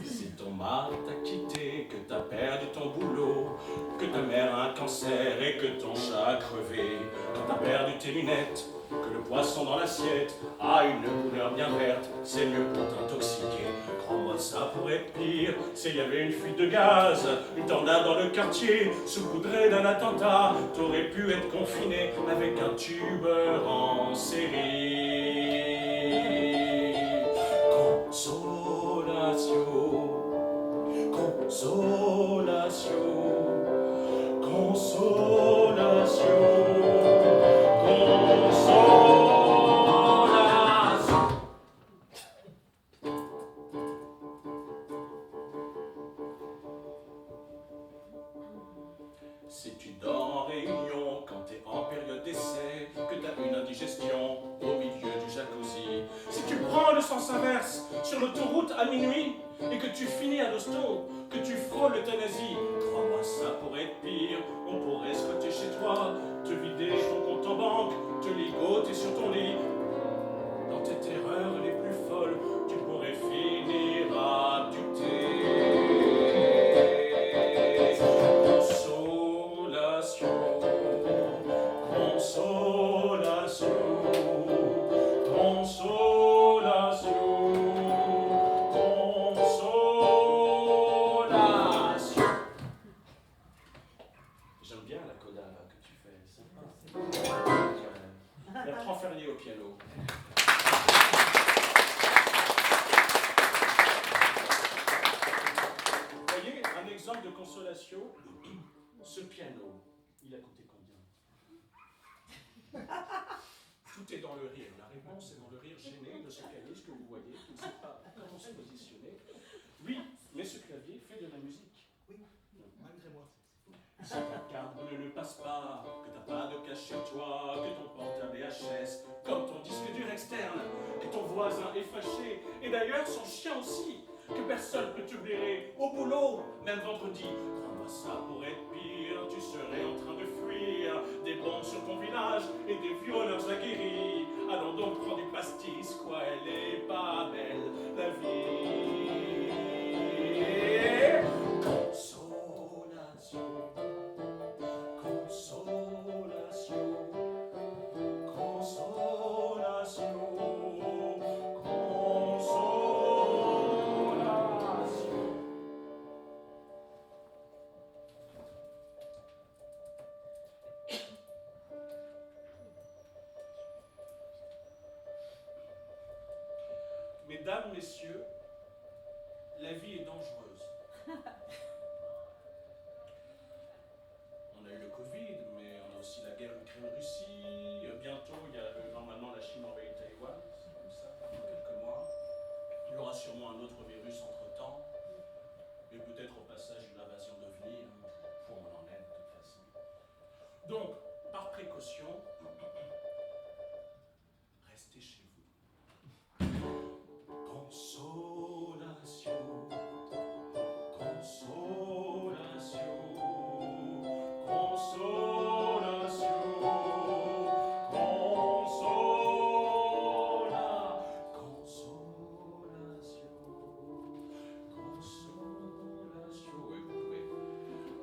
Si ton mari t'a quitté, que t'as perdu ton boulot, que ta mère a un cancer et que ton chat a crevé, quand t'as perdu tes lunettes, que le poisson dans l'assiette a une couleur bien verte, c'est mieux pour t'intoxiquer. Crois-moi, ça pourrait être pire s'il y avait une fuite de gaz, une tornade dans le quartier, saupoudrée d'un attentat. T'aurais pu être confiné avec un tubeur en série. Consolation, consolation, consolation, consolation. Si tu dors en réunion quand t'es en période d'essai, que t'as une indigestion au milieu du jacuzzi, si tu prends le sens inverse sur l'autoroute à minuit et que tu finis à l'hosto, que tu frôles l'euthanasie, crois-moi, ça pourrait être pire. On pourrait squatter chez toi, te vider ton compte en banque, te ligoter sur ton lit. Dans tes terreurs les plus folles, tu pourrais finir à buter. Consolation, consolation, consolation, consolation. J'aime bien la coda là, que tu fais, c'est sympa. Bertrand Ferrier au piano. Vous voyez, un exemple de consolation, ce piano, il a coûté combien? Tout est dans le rire. La réponse est dans le rire gêné de ce pianiste que vous voyez, qui ne sait pas comment se positionner. Oui, mais ce clavier fait de la musique. Oui, malgré moi. Si ta carte bleue ne passe pas, que t'as pas de cash chez toi, que ton portable est HS, comme ton disque dur externe, que ton voisin est fâché, et d'ailleurs son chien aussi, que personne peut te blairer au boulot, même vendredi. Crois-moi, ça pourrait être pire, tu serais en train de fuir des bombes sur ton village et des violeurs aguerris. Allons donc prendre du pastis, quoi, elle est pas belle, la vie. Consolation, consolation, consolation, consolation. Mesdames, messieurs, la vie est dangereuse. On a eu le Covid, mais on a aussi la guerre Ukraine-Russie. Bientôt, il y a normalement la Chine envahit Taïwan, c'est comme ça, dans quelques mois. Il y aura sûrement un autre virus entre-temps, et peut-être au passage une invasion d'OVNI, pour on en est de toute façon. Donc, par précaution, restez chez vous. Consolation, consolation, consolation, consolation, consolation. Oui, vous pouvez.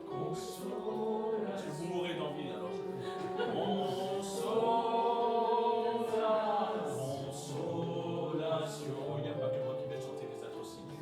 Consolation. Vous mourrez d'envie alors. Consolation. Il n'y a pas que moi qui vais chanter des atrocités.